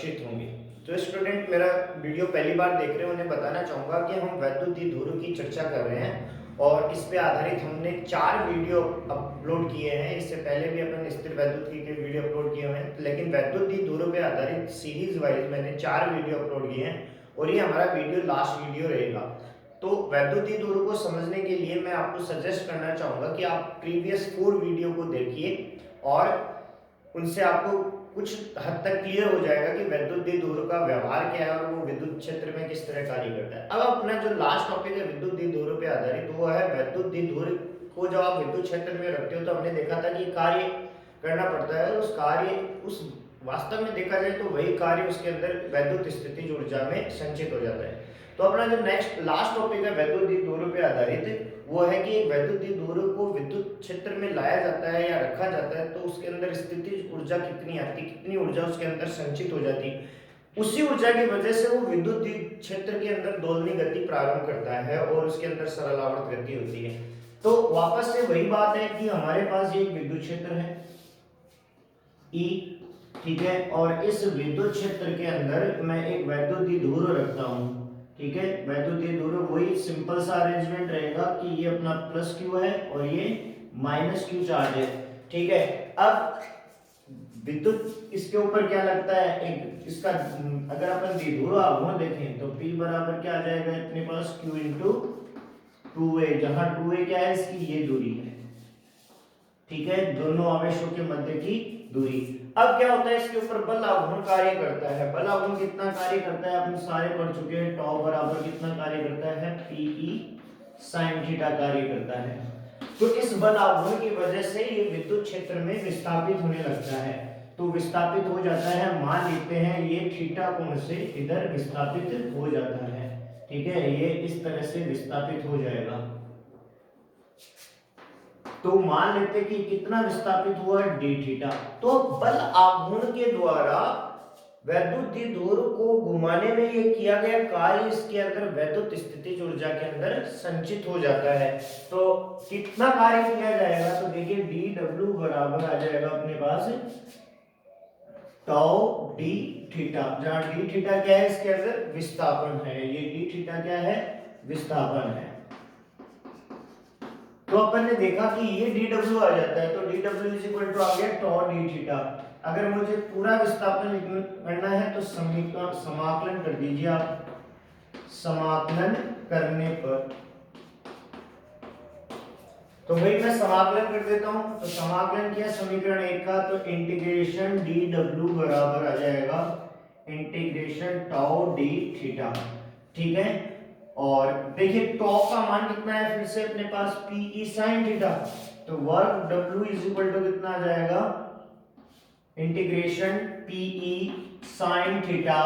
सुरक्षित होंगे। जो स्टूडेंट मेरा वीडियो पहली बार देख रहे हैं उन्हें बताना चाहूँगा कि हम वैद्युतीय धुरों की चर्चा कर रहे हैं और इस पे आधारित हमने 4 वीडियो अपलोड किए हैं। इससे पहले भी अपन स्थिर वैद्युतीय के वीडियो अपलोड किए हुए हैं, लेकिन वैद्युतीय धुरों पे आधारित सीरीज वाइज मैंने 4 वीडियो अपलोड किए हैं और ये हमारा वीडियो लास्ट वीडियो रहेगा। तो वैद्युतीय धुरों को समझने के लिए मैं आपको सजेस्ट करना चाहूँगा कि आप प्रीवियस 4 वीडियो को देखिए और उनसे आपको कुछ हद तक क्लियर हो जाएगा कि वैद्युतीय धुरों का व्यवहार क्या है और वो विद्युत क्षेत्र में किस तरह कार्य करता है। अब अपना जो लास्ट टॉपिक है विद्युतीय धुरों पे आधारित, वो है वैद्युतीय धुर को जब आप विद्युत क्षेत्र में रखते हो तो हमने देखा था कि कार्य करना पड़ता है, उस कार्य उस वास्तव में देखा जाए तो वही कार्य उसके अंदर वैद्युत स्थितिज ऊर्जा में संचित हो जाता है। तो अपना जो नेक्स्ट लास्ट टॉपिक है वैद्युतीय धुरों पे आधारित, वो है कि एक वैद्युतीय धुरों को विद्युत क्षेत्र में लाया जाता है या रखा जाता है तो उसके अंदर स्थितिज ऊर्जा कितनी आती, कितनी ऊर्जा उसके अंदर संचित हो जाती, उसी ऊर्जा की वजह से वो विद्युतीय क्षेत्र के अंदर दोलनी गति प्रारंभ करता है और उसके अंदर सरलावर्त गति होती है। तो वापस से वही बात है कि हमारे पास ये एक विद्युत क्षेत्र है E, ठीक है, और इस विद्युत क्षेत्र के अंदर मैं एक वैद्युतीय धुर रखता हूं, ठीक है। वैद्युतीय धुर वही सिंपल सा अरेंजमेंट रहेगा कि ये अपना प्लस क्यू है और ये माइनस क्यू चार्ज है, ठीक है। अब विद्युत इसके ऊपर क्या लगता है, एक इसका अगर अपन द्विध्रुव आघूर्ण देखें तो P बराबर क्या आ जाएगा अपने पास Q इंटू 2a, जहां 2a क्या है, इसकी ये दूरी है, ठीक है, दोनों आवेशों के मध्य की दूरी। अब क्या होता है, इसके ऊपर बल आघूर्ण कार्य करता है। बल आघूर्ण कितना कार्य करता है अपन सारे पढ़ चुके हैं। टॉ बराबर कितना कार्य करता है, Pe sin थीटा कार्य करता है। तो इस बल आघूर्ण की वजह से ये विद्युत क्षेत्र में विस्थापित होने लगता है, तो विस्थापित हो जाता है। मान लेते हैं ये थीटा कोण से इधर विस्थापित हो जाता है, ठीक है, ये इस तरह से विस्थापित हो जाएगा। तो मान लेते कि कितना विस्थापित हुआ, d थीटा। तो बल आघूर्ण के द्वारा वैद्युतीय धुर को घुमाने में ये किया गया कार्य इसके अंदर वैद्युत स्थितिज ऊर्जा के अंदर संचित हो जाता है। तो कितना कार्य किया जाएगा, तो देखिए dw बराबर आ जाएगा अपने पास टाउ d थीटा, जहां d थीटा क्या है, इसके अंदर विस्थापन है, ये d थीटा क्या है, विस्थापन है। तो अपन ने देखा कि ये dw आ जाता है, तो dw इज इक्वल टू आ गया टॉ d थीटा। अगर मुझे पूरा विस्थापन करना है तो समाकलन कर दीजिए आप। समाकलन करने पर तो भाई मैं समाकलन कर देता हूं, तो समाकलन किया समीकरण 1 का, तो इंटीग्रेशन dw बराबर आ जाएगा इंटीग्रेशन टाउ d थीटा, ठीक है। और देखिए टॉ का मान कितना है, फिर से अपने पास Pe sin थीटा, तो वर्ग W इज इक्वल टू कितना आ जाएगा, इंटीग्रेशन Pe sin थीटा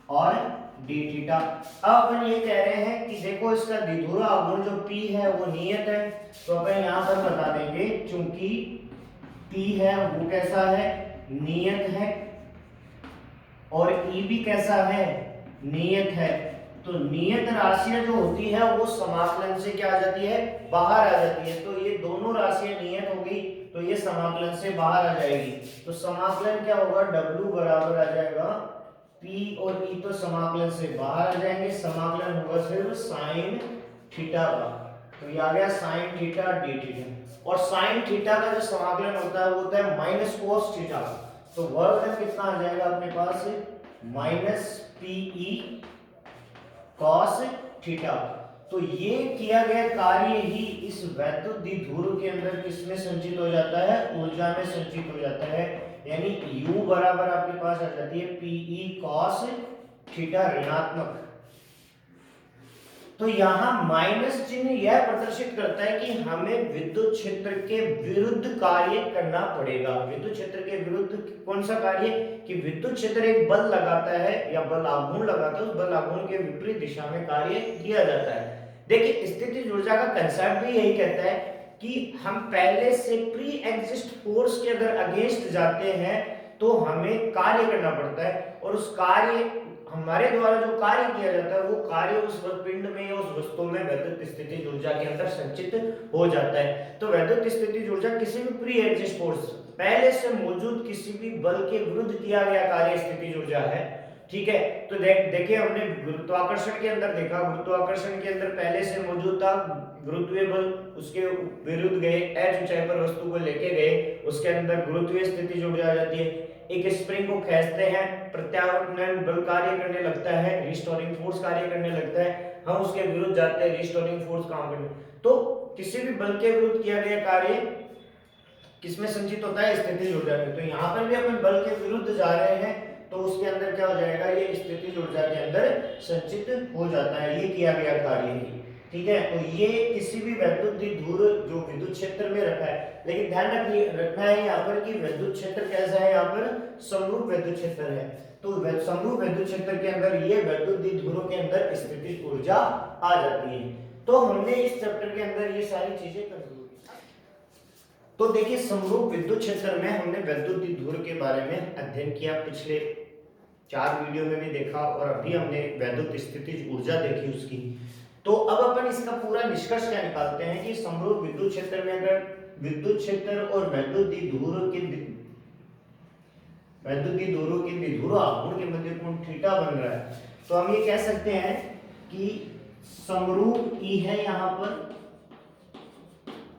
और d थीटा। अब अपन ये कह रहे हैं कि देखो इसका द्विध्रुव आघूर्ण जो P है वो नियत है, तो अपन यहां पर बता देंगे क्योंकि P है वो कैसा है, नियत है, और E भी कैसा है, नियत है। तो नियत राशियां जो होती है वो समाकलन से क्या आ जाती है, बाहर आ जाती है। तो ये दोनों राशियां नियत होगी तो ये समाकलन से बाहर आ जाएगी। तो समाकलन क्या होगा, W बराबर आ जाएगा P और E तो समाकलन से बाहर आ जाएंगे, समाकलन होगा सिर्फ साइन थीटा का, तो ये आ गया साइन थीटा d थीटा। और साइन थीटा का जो समाकलन होता है वो होता है माइनस कोस थीटा, तो वर्ग कितना आ जाएगा अपने पास, माइनस Pe cos थीटा। तो ये किया गया कार्य ही इस वैद्युतीय धुर के अंदर किसमें संचित हो जाता है, ऊर्जा में संचित हो जाता है। यानी U बराबर आपके पास आ जाती है Pe cos थीटा ऋणात्मक। तो यहां माइनस चिन्ह यह प्रदर्शित करता है कि हमें विद्युत क्षेत्र के विरुद्ध कार्य करना पड़ेगा। विद्युत क्षेत्र के विरुद्ध कौन सा कार्य, कि विद्युत क्षेत्र एक बल लगाता है या बल आघूर्ण लगाता है, उस बल आघूर्ण के विपरीत दिशा में कार्य किया जाता है। देखिए स्थितिज ऊर्जा का कंसेप्ट भी यही कहता है कि हम पहले से प्री एग्जिस्ट फोर्स के अगर अगेंस्ट जाते हैं तो हमें कार्य करना पड़ता है, और उस कार्य हमारे द्वारा जो कार्य किया जाता है वो कार्य उस पिंड में या उस वस्तु में वैद्युत स्थितिज ऊर्जा के अंदर संचित हो जाता है। तो वैद्युत स्थितिज ऊर्जा किसी भी प्री एग्जिस्ट फोर्स पहले से मौजूद किसी भी बल के विरुद्ध किया गया कार्य स्थितिज ऊर्जा है। ठीक है, तो देखिए हमने गुरुत्वाकर्षण के अंदर देखा, गुरुत्वाकर्षण के अंदर पहले से मौजूद था गुरुत्वीय बल, उसके विरुद्ध गए, h ऊंचाई पर वस्तु को लेके गए, उसके अंदर गुरुत्वीय स्थितिज ऊर्जा आ जाती है। एक स्प्रिंग को खींचते हैं, प्रत्यावर्तन बल कार्य करने लगता है, रिस्टोरिंग फोर्स कार्य करने लगता है, हम उसके विरुद्ध जाते हैं, रिस्टोरिंग फोर्स काम करने। तो किसी भी बल के विरुद्ध किया गया कार्य किसमें संचित होता है? स्थितिज ऊर्जा में। तो यहाँ पर भी अपन बल के विरुद्ध जा रहे हैं तो उसके अंदर क्या हो जाएगा? ये स्थितिज ऊर्जा के अंदर संचित हो जाता है, ये किया गया कार्य ही। ठीक है, तो ये किसी भी वैद्युत द्विध्रुव जो विद्युत क्षेत्र में रखा है, लेकिन ध्यान रखना है यहाँ पर कि विद्युत क्षेत्र कैसा है? यहाँ पर समरूप विद्युत क्षेत्र है। तो समरूप विद्युत क्षेत्र के अंदर ये वैद्युत द्विध्रुव के अंदर स्थितिज ऊर्जा आ जाती है। तो हमने इस चैप्टर के अंदर ये सारी चीजें कर दी। तो देखिए समरूप विद्युत क्षेत्र में हमने वैद्युत द्विध्रुव के बारे में अध्ययन किया, पिछले 4 वीडियो में भी देखा, और अभी हमने वैद्युत स्थितिज ऊर्जा देखी उसकी। तो अब अपन इसका पूरा निष्कर्ष क्या निकालते हैं कि समरूप विद्युत क्षेत्र में अगर विद्युत क्षेत्र और वैद्युत द्विध्रुव के द्विध्रुव आघूर्ण के मध्य कोण थीटा बन रहा है, तो हम ये कह सकते हैं कि समरूप ई है, यहां पर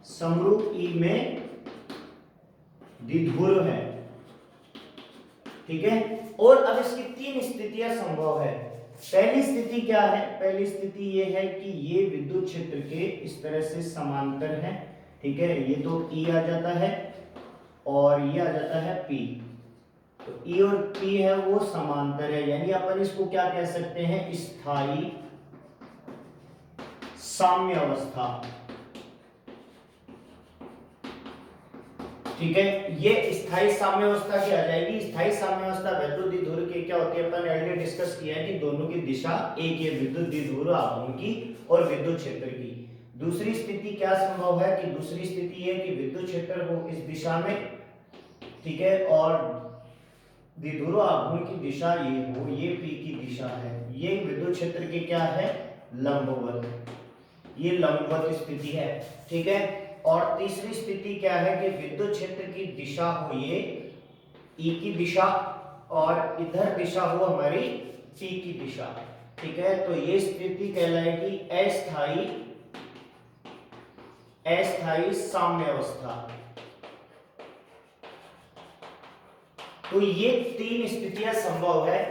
समरूप ई में द्विध्रुव है। ठीक है, और अब इसकी 3 स्थितियां संभव है। पहली स्थिति क्या है? पहली स्थिति ये है कि ये विद्युत क्षेत्र के इस तरह से समांतर है। ठीक है, ये तो E आ जाता है और ये आ जाता है P। तो E और P है वो समांतर है, यानी अपन इसको क्या कह सकते हैं? स्थायी साम्य अवस्था। ठीक है, ये स्थायी साम्य अवस्था की आ जाएगी। स्थायी साम्य अवस्था वैद्युत द्विध्रुव की क्या होती है? अपन ने ऑलरेडी डिस्कस किया है कि दोनों की दिशा एक है, विद्युत द्विध्रुव आघूर्ण की और विद्युत क्षेत्र की। दूसरी स्थिति क्या संभव है? कि दूसरी स्थिति है कि विद्युत क्षेत्र हो इस दिशा में, ठीक है, और द्विध्रुव आघूर्ण की दिशा ये हो, ये P की दिशा है, ये विद्युत क्षेत्र के क्या है? लंबवत, ये लंबवत स्थिति है। ठीक है, और तीसरी स्थिति क्या है? कि विद्युत क्षेत्र की दिशा हो ये E की दिशा और इधर दिशा हो हमारी P की दिशा। ठीक है, तो ये स्थिति कहलाएगी अस्थायी साम्य अवस्था। तो ये 3 स्थितियां संभव है।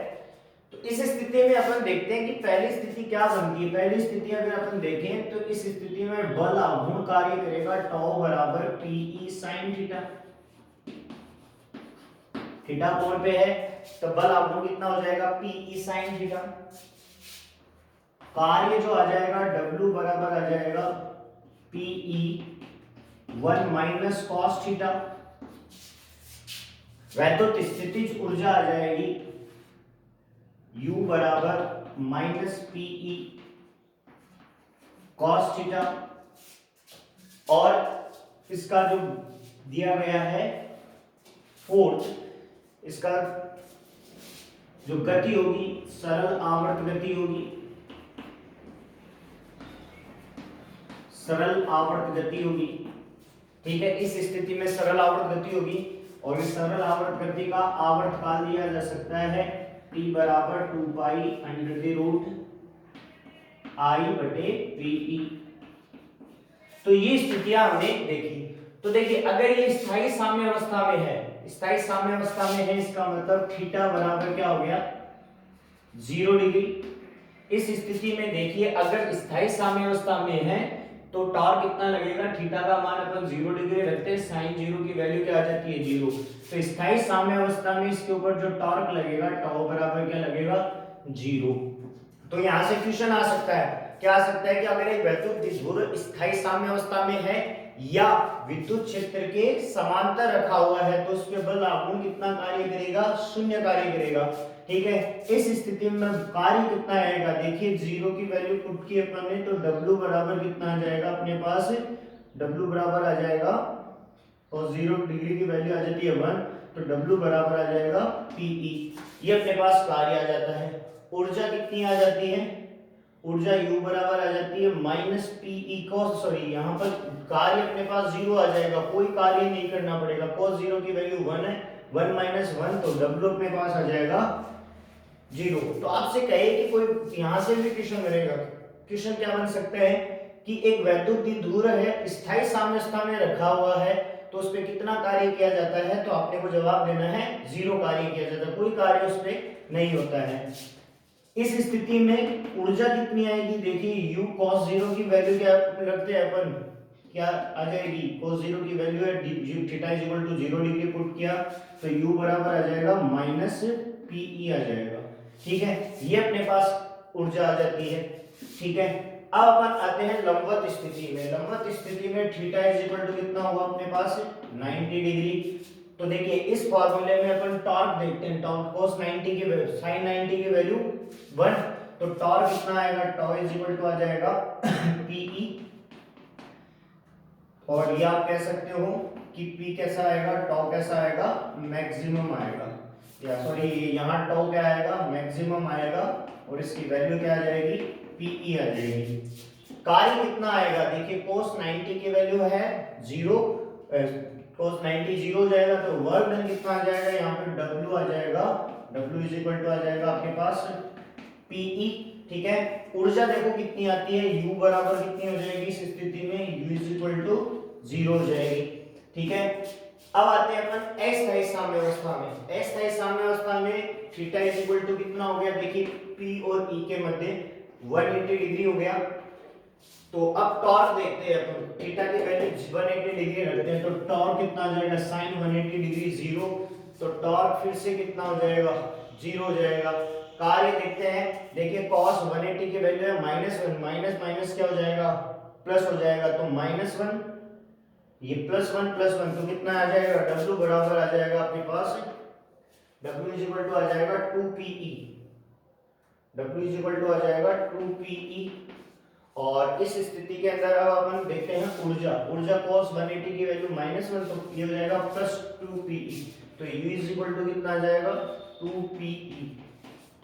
तो इस स्थिति में अपन देखते हैं कि पहली स्थिति क्या बनती है। पहली स्थिति अगर अपन देखें तो इस स्थिति में बल आघूर्ण कार्य करेगा टॉ बराबर PE sin थीटा। थीटा कोण पे है तो बल आघूर्ण कितना हो जाएगा? PE sin theta. कार्य जो आ जाएगा W बराबर आ जाएगा PE 1 माइनस cos थीटा। वैद्युत स्थितिज ऊर्जा आ जाएगी U बराबर माइनस PE cos थीटा, और इसका जो दिया गया है फोर्स, इसका जो गति होगी सरल आवर्त गति होगी, सरल आवर्त गति होगी। ठीक है, इस स्थिति में सरल आवर्त गति होगी, और इस सरल आवर्त गति का आवर्त काल दिया जा सकता है T बराबर 2 pi under the root I बटे PE। तो ये स्थितियां हमने देखी। तो देखिए अगर ये स्थायी साम्य अवस्था में है, स्थायी साम्य अवस्था में है, इसका मतलब थीटा बराबर क्या हो गया? 0 डिग्री। इस स्थिति में देखिए अगर स्थायी साम्य अवस्था में है तो टॉर्क कितना लगेगा? थीटा का मान अपन 0 डिग्री रखते हैं, साइन 0 की वैल्यू क्या आ जाती है? 0। तो स्थायी साम्य अवस्था में इसके ऊपर जो टॉर्क लगेगा टॉ बराबर क्या लगेगा? 0। तो यहां से क्वेश्चन आ सकता है, क्या आ सकता है कि अगर एक वैद्युत द्विध्रुव स्थायी साम्य अवस्था में है या विद्युत क्षेत्र के समांतर रखा हुआ है तो उस पे बल आघूर्ण कितना कार्य करेगा? 0 कार्य करेगा। ठीक है, इस स्थिति में कार्य कितना आएगा? देखिए 0 की वैल्यू पुट की अपन ने तो W बराबर कितना आ जाएगा अपने पास? W बराबर आ जाएगा, और 0 डिग्री की वैल्यू आ जाती है 1, तो W बराबर आ जाएगा PE। ये अपने पास कार्य आ जाता है। ऊर्जा कितनी आ जाती है? ऊर्जा U बराबर आ जाती है माइनस पीई कॉस, सॉरी यहाँ पर कार्य अपने पास जीरो आ जाएगा, कोई कार्य नहीं करना पड़ेगा, कॉस जीरो की वैल्यू 1 है, 1 माइनस 1 तो W अपने पास आ जाएगा जीरो। तो आपसे कहे कि कोई यहाँ से भी क्वेश्चन करेगा, क्वेश्चन क्या बन सकता है कि एक वैद्युत द्विध्रुव है, स्थायी साम्यावस्था में रखा हुआ है, तो उस पे कितना कार्य किया जाता है, तो आपने को जवाब देना है जीरो कार्य किया जाता है, कोई कार्य उस पे नहीं होता है। इस स्थिति में ऊर्जा कितनी आएगी, देखिए u cos जीरो की वैल्यू क्या रखते हैं अपन, क्या आ जाएगी, cos जीरो की वैल्यू है theta is equal to 0 degree put किया तो u बराबर आ जाएगा माइनस पीई आ जाएगा। ठीक है, ये अपने पास ऊर्जा आ जाती है। ठीक है, अब अपन आते हैं लंबवत स्थिति में। लंबवत स्थिति में थीटा इज इक्वल टू कितना होगा अपने पास 90 डिग्री। तो देखिए इस फॉर्मूले में अपन टॉर्क देखते हैं, टॉर्क cos 90 की वैल्यू sin 90 की वैल्यू 1, तो टॉर्क कितना आएगा, टॉ इज इक्वल टू आ जाएगा पीई, और ये आप कह सकते हो कि P कैसा आएगा, टॉ कैसा आएगा, मैक्सिमम आएगा, या सॉरी यहाँ टॉ क्या आएगा, मैक्सिमम आएगा, और इसकी वैल्यू क्या आ जाएगी, पीई आ जाएगी। कार्य कितना आएगा, देखिए cos 90 की वैल्यू है 0, cos 90 0 हो जाएगा तो वर्क डन कितना आ जाएगा, यहाँ पे W आ जाएगा, W इज इक्वल टू आ जाएगा आपके पास PE। ठीक है, ऊर्जा देखो कितनी आती है, U बराबर कितनी हो जाएगी इस स्थिति में, U इज इक्वल टू 0 हो जाएगी। ठीक है, अब आते हैं अपन अस्थायी साम्यावस्था में। अस्थायी साम्यावस्था में थीटा इज इक्वल टू कितना हो गया, देखिए P और E के मध्य 180 डिग्री हो गया। तो अब टॉर्क देखते हैं अपन, थीटा की वैल्यू 180 डिग्री रखते हैं, तो टॉर्क कितना आ जाएगा, sin 180 डिग्री 0, तो टॉर्क फिर से कितना हो जाएगा, 0 हो जाएगा। कार्य देखते हैं, देखिए cos 180 की वैल्यू है -1, माइनस माइनस क्या हो जाएगा, प्लस हो जाएगा, तो -1, ये +1 +1 तो कितना आ जाएगा, W बराबर आ जाएगा आपके पास, W इज इक्वल टू आ जाएगा 2PE, W is equal to आ जाएगा 2PE। और इस स्थिति के अंदर अब अपन देखते हैं ऊर्जा, ऊर्जा cos 180 की वैल्यू -1, तो ये हो जाएगा +2PE, तो U इज इक्वल टू कितना आ जाएगा 2PE।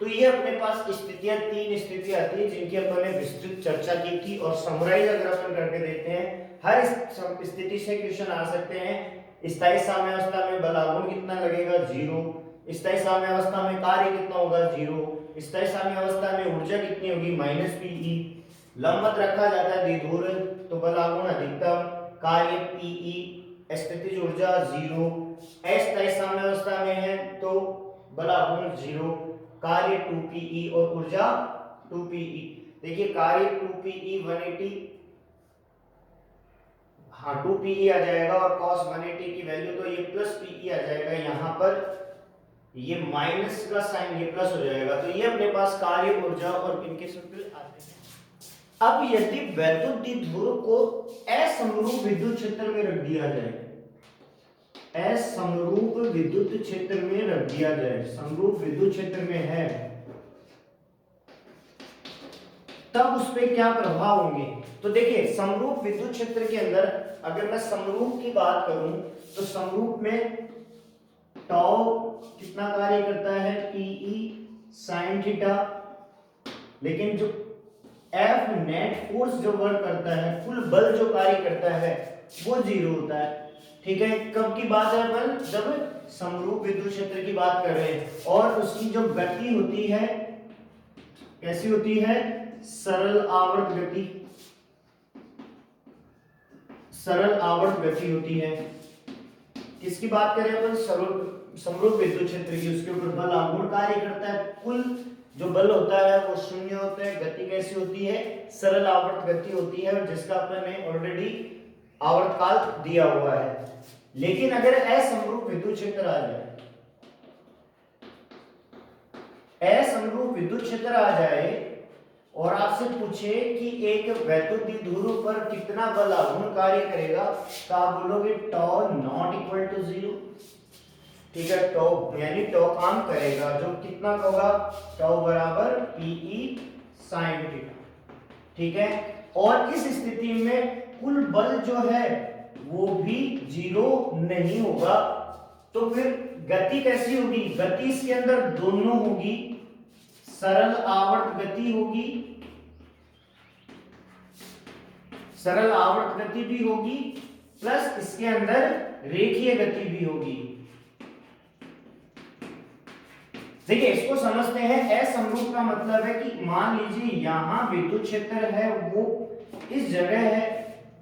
तो ये अपने पास स्थितियां, 3 स्थितियां आती है जिनकी अपन ने विस्तृत चर्चा की थी, और समराइज अगर अपन करके देखते हैं, हर स्थिति से क्वेश्चन आ सकते हैं। स्थायी साम्यावस्था में बल आघूर्ण कितना लगेगा, 0, स्थायी साम्यावस्था में कार्य कितना होगा, 0, स्थायी साम्यावस्था में ऊर्जा कितनी होगी, -PE, लंबवत रखा जाता है द्विध्रुव तो बल आघूर्ण अधिकतम, कार्य PE, स्थितिज ऊर्जा 0, अस्थायी साम्यावस्था में है तो बल आघूर्ण 0, कार्य 2PE और ऊर्जा 2PE। देखिए कार्य 2PE 180, हाँ 2PE आ जाएगा, और cos 180 की वैल्यू तो ये +PE आ जाएगा, यहाँ पर ये माइनस का साइन ये प्लस हो जाएगा, तो ये अपने पास कार्य ऊर्जा और इनके सूत्र आते हैं। अब यदि वैद्युत द्विध्रुव को असमरूप विद्युत क्षेत्र में रख दिया जाए, असमरूप विद्युत क्षेत्र में रख दिया जाए, समरूप विद्युत क्षेत्र में है, तब उस पे क्या प्रभाव होंगे। तो देखिए समरूप विद्युत क्षेत्र के अंदर अगर मैं समरूप की बात करूं तो समरूप में टॉ कितना कार्य करता है, PE sin थीटा, लेकिन जो F नेट फोर्स जो वर्क करता है, कुल बल जो कार्य करता है वो 0 होता है। ठीक है, कब की बात है अपन, जब समरूप विद्युत क्षेत्र की बात कर रहे हैं, और उसकी जो गति होती है कैसी होती है, सरल आवर्त गति, सरल आवर्त गति होती है। किसकी बात करें अपन, समरूप विद्युत क्षेत्र की, उसके ऊपर बल आघूर्ण कार्य करता है, कुल जो बल होता है वो 0 होता है, गति कैसी होती है, सरल आवर्त गति होती है, जिसका अपन ने ऑलरेडी आवर्तकाल दिया हुआ है। लेकिन अगर असमरूप विद्युत क्षेत्र आ जाए, असमरूप विद्युत क्षेत्र आ जाए और आपसे पूछे कि एक वैद्युत द्विध्रुव पर कितना बल आघूर्ण कार्य करेगा, तो आप बोलोगे टॉ नॉट इक्वल टू 0। ठीक है, टॉ यानी टॉ काम करेगा जो कितना होगा, टॉ बराबर PE sin थीटा। ठीक है, और इस स्थिति में कुल बल जो है वो भी 0 नहीं होगा, तो फिर गति कैसी होगी, गति इसके अंदर दोनों होगी, सरल आवर्त गति होगी सरल आवर्त गति भी होगी प्लस इसके अंदर रेखीय गति भी होगी। देखिए इसको समझते हैं। असमरूप का मतलब है कि मान लीजिए यहां विद्युत क्षेत्र है वो इस जगह है,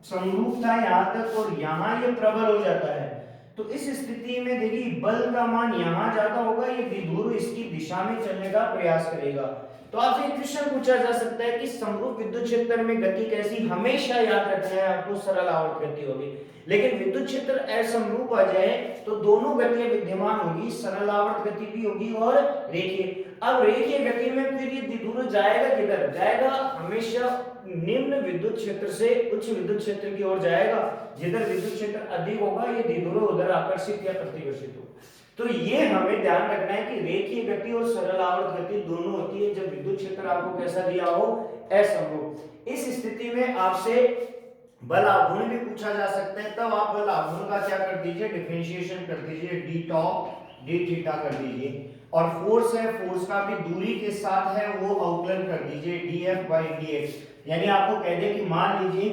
समरूप था यहां तक, और यहां ये प्रबल हो जाता है, तो इस स्थिति में देखिए बल का मान यहां ज्यादा होगा, ये द्विध्रुव इसकी दिशा में चलने का प्रयास करेगा। तो आपसे एक क्वेश्चन पूछा जा सकता है कि समरूप विद्युत क्षेत्र में गति कैसी, हमेशा याद रखना है आपको सरल आवर्त गति होगी। लेकिन विद्युत क्षेत्र असमरूप आ जाए तो दोनों गतियां विद्यमान होगी, सरल आवर्त गति भी होगी और रेखीय। अब रेखीय गति में फिर ये द्विध्रुव जाएगा किधर, जाएगा हमेशा निम्न विद्युत क्षेत्र से उच्च विद्युत क्षेत्र की ओर जाएगा। जिधर विद्युत क्षेत्र अधिक होगा ये द्विध्रुव उधर आकर्षित या प्रतिकर्षित होगा। तो ये हमें ध्यान रखना है कि रेखीय गति और सरल आवर्त गति दोनों होती है जब विद्युत क्षेत्र आपको कैसा दिया हो, असमरूप। इस स्थिति में आपसे बल आघूर्ण भी पूछा जा सकता है, तब आप बल आघूर्ण का क्या कर दीजिए, डिफरेंशिएशन कर दीजिए, डी टॉप डी थीटा कर दीजिए। और फोर्स है, फोर्स का भी दूरी के साथ है वो अवकलन कर दीजिए dF by dx। यानी आपको कह दे कि मान लीजिए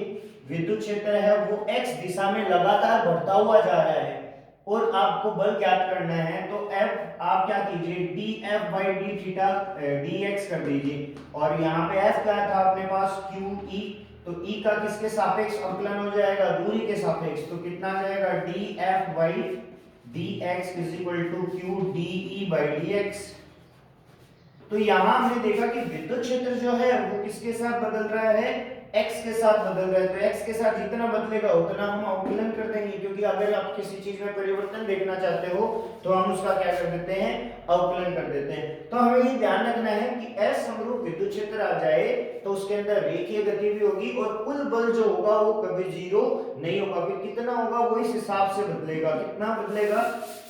विद्युत क्षेत्र है वो x दिशा में लगातार बढ़ता हुआ जा रहा है और आपको बल ज्ञात करना है, तो F आप क्या कीजिए dF by d theta dx कर दीजिए। और यहाँ पे F क्या था अपने पास QE, तो E का किसके सापेक्ष अवकलन हो जाएगा, दूरी के सापेक्ष, तो कितना आ जाएगा dF by dx is equal to q de by dx। तो यहां हमने देखा कि विद्युत क्षेत्र जो है वो किसके साथ बदल रहा है, x के साथ बदल रहा है। तो x के साथ जितना बदलेगा उतना हम अवकलन कर देंगे, क्योंकि अगर आप किसी चीज में परिवर्तन देखना चाहते हो तो हम उसका क्या कर देते हैं, अवकलन कर देते हैं। तो हमें ये ध्यान रखना है कि असमरूप विद्युत क्षेत्र आ जाए तो उसके अंदर रेखीय गति भी होगी और कुल बल जो होगा वो कभी जीरो नहीं होगा। फिर कितना होगा वो इस हिसाब से बदलेगा, कितना बदलेगा,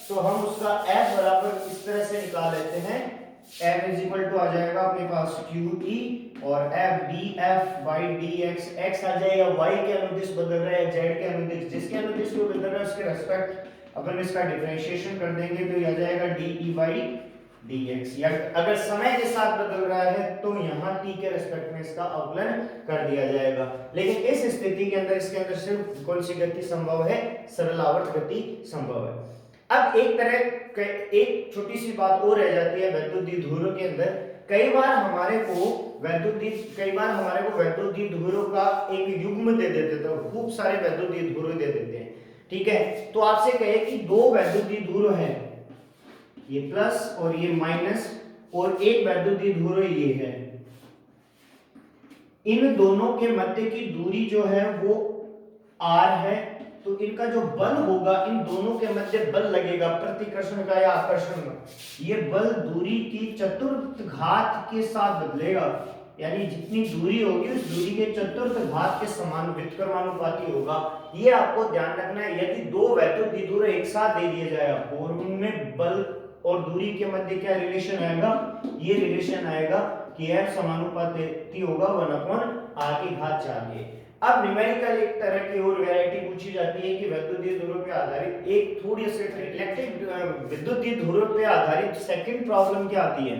तो हम उसका F बराबर इस तरह से निकाल लेते हैं। F इज इक्वल टू आ जाएगा अपने पास QE और F dF by dx, x आ जाएगा y के अनुदिश बदल रहा है, z के अनुदिश, जिसके अनुदिश को बदल रहा है उसके रेस्पेक्ट अपन इसका डिफरेंशिएशन कर देंगे तो यह आ जाएगा dE by dx। या अगर समय के साथ बदल रहा है तो यहाँ t के रेस्पेक्ट में इसका अवकलन कर दिया जाएगा। लेकिन इस स्थिति के अंदर इसके अंदर सिर्फ कौन सी गति संभव है, सरल आवर्त गति संभव है। अब एक छोटी सी बात और रह जाती है वैद्युत द्विध्रुव के अंदर। कई बार हमारे को वैद्युत द्विध्रुव का एक युग्म दे देते थे, खूब सारे वैद्युत द्विध्रुव दे देते हैं, ठीक है। तो आपसे कहे कि दो वैद्युत द्विध्रुव है, ये प्लस और ये माइनस, और एक वैद्युत द्विध्रुव ये है, इन दोनों के मध्य की दूरी जो है वो r है, तो इनका जो बल होगा, इन दोनों के मध्य बल लगेगा प्रतिकर्षण का या आकर्षण का, ये बल दूरी की चतुर्थ घात के साथ बदलेगा। यानी जितनी दूरी होगी उस दूरी के चतुर्थ घात के समान व्युत्क्रमानुपाती होगा। ये आपको ध्यान रखना है। यदि दो वैद्युत द्विध्रुव एक साथ दे दिए जाए आपको और उनमें बल और दूरी के मध्य क्या रिलेशन आएगा, ये रिलेशन आएगा कि F समानुपाती होगा 1/r की घात 4। अब न्यूमेरिकल एक तरह की और वैरायटी पूछी जाती है कि वैद्युत द्विध्रुव पे आधारित एक थोड़ी सी इलेक्ट्रिक विद्युत द्विध्रुव पे आधारित सेकंड प्रॉब्लम क्या आती है,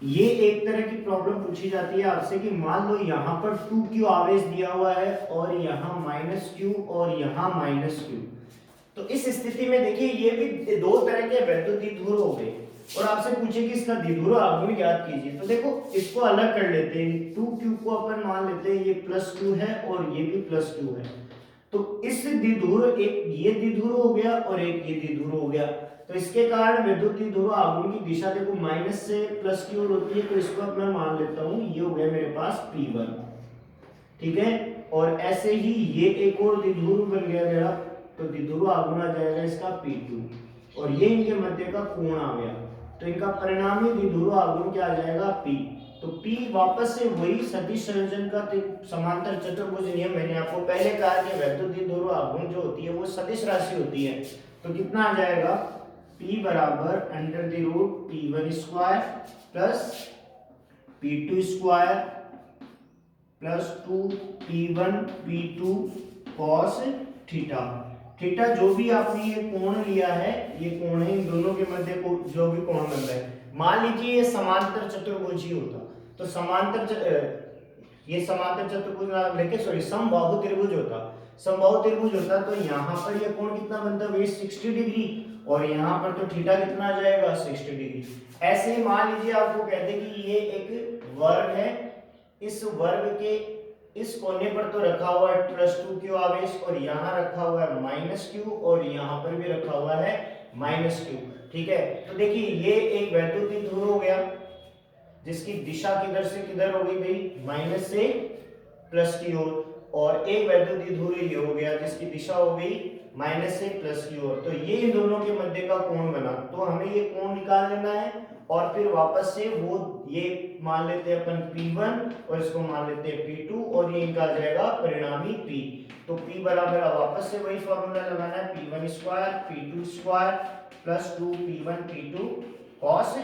ये एक तरह की प्रॉब्लम पूछी जाती है आपसे कि मान लो यहाँ पर 2q आवेश दिया हुआ है और यहाँ -q और यहाँ -q। तो इस स्थिति में देखिए ये भी दो तरह के वैद्युत द्विध्रुव हो गए और आपसे पूछे कि इसका द्विध्रुव आघूर्ण ज्ञात कीजिए। तो देखो इसको अलग कर लेते हैं, 2q को अपन मान लेते हैं ये +q है और ये भी +q है। तो इस द्विध्रुव, एक ये द्विध्रुव हो गया और एक ये द्विध्रुव हो गया, तो इसके कारण विद्युत द्विध्रुव आघूर्ण की दिशा देखो माइनस से प्लस की ओर होती है। तो इसको अब मैं मान लेता हूँ ये हो गया मेरे पास P1, ठीक है। और ऐसे ही ये एक और द्विध्रुव बन गया मेरा, तो द्विध्रुव आघूर्ण आ जाएगा इसका P2 और ये इनके मध्य का कोण आ गया, तो इनका परिणामी द्विध्रुव आघूर्ण क्या आ जाएगा P। तो P वापस से वही सदिश संयोजन का समांतर चतुर्भुज नियम मैंने आपको पहले कहा कि वैद्युत द्विध्रुव आघूर्ण जो होती है वो सदिश राशि होती है। तो कितना आ जाएगा P बराबर √P1 square plus P2 square plus 2P1 P2 cos theta. Theta जो भी आपने ये कोण लिया है, ये कोण है, इन दोनों के मध्य को जो भी कोण बन रहा है, मान लीजिए ये समांतर चतुर्भुज ही होता, तो समांतर ये समांतर चतुर्भुज लेके सॉरी समबाहु त्रिभुज होता, समबाहु त्रिभुज होता तो यहाँ पर ये कोण कितना बनता है 60 डिग्री, और यहाँ पर तो थीटा कितना आ जाएगा 60 डिग्री। ऐसे ही मान लीजिए आपको कहते हैं कि ये एक वर्ग है, इस वर्ग के इस कोने पर तो रखा हुआ है +2q आवेश, और यहाँ रखा हुआ है -q, और यहाँ पर भी रखा हुआ है -q। ठीक है, तो देखिए ये एक वैद्युतीय ध्रुव हो गया जिसकी दिशा किधर से किधर हो गई भाई, माइनस से प्लस की ओर, और एक वैद्युतीय ध्रुव ये हो गया जिसकी दिशा हो गई माइनस से प्लस की ओर। तो ये इन दोनों के मध्य का कोण बना, तो हमें ये कोण निकाल लेना है, और फिर वापस से वो ये मान लेते हैं अपन P1 और इसको मान लेते हैं P2, और ये इनका आ जाएगा परिणामी P। तो P बराबर वापस से वही फॉर्मूला लगाना है, P1 square P2 square plus 2P1 P2 cos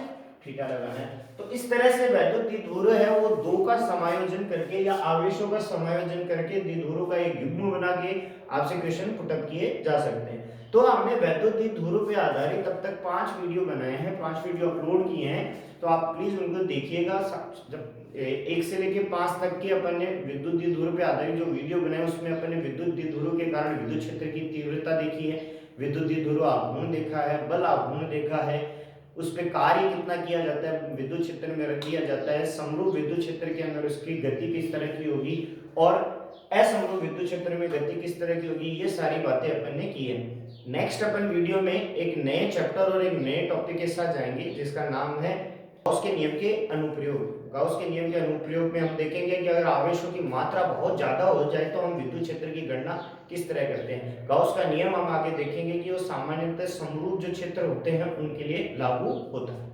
theta लगाना है। तो इस तरह से वैद्युत द्विध्रुव है वो दो का समायोजन करके या आवेशों का समायोजन करके द्विध्रुव का एक युग्म बना के आपसे क्वेश्चन पुटअप किए जा सकते हैं। तो हमने वैद्युत द्विध्रुव पे आधारित अब तक 5 वीडियो बनाए हैं, 5 वीडियो अपलोड किए हैं, तो आप प्लीज उनको देखिएगा। जब 1 से लेके 5 तक के अपन ने विद्युत द्विध्रुव पे आधारित जो वीडियो बनाए उसमें अपन ने विद्युत द्विध्रुव के कारण विद्युत क्षेत्र की तीव्रता देखी है, विद्युत द्विध्रुव आघूर्ण देखा है, बल आघूर्ण देखा है, उस पे कार्य कितना किया जाता है विद्युत क्षेत्र में रख दिया जाता है, समरूप विद्युत क्षेत्र के अंदर उसकी गति किस तरह की होगी, और असमरूप विद्युत क्षेत्र में गति किस तरह की होगी, ये सारी बातें अपन ने की है। नेक्स्ट अपन वीडियो में एक नए चैप्टर और एक नए टॉपिक के साथ जाएंगे जिसका नाम है गाउस के नियम के अनुप्रयोग। गाउस के नियम के अनुप्रयोग में हम देखेंगे कि अगर आवेशों की मात्रा बहुत ज्यादा हो जाए तो हम विद्युत क्षेत्र की गणना किस तरह करते हैं। गाउस का नियम हम आगे देखेंगे कि वो सामान्यतः समरूप जो क्षेत्र होते हैं उनके लिए लागू होता है।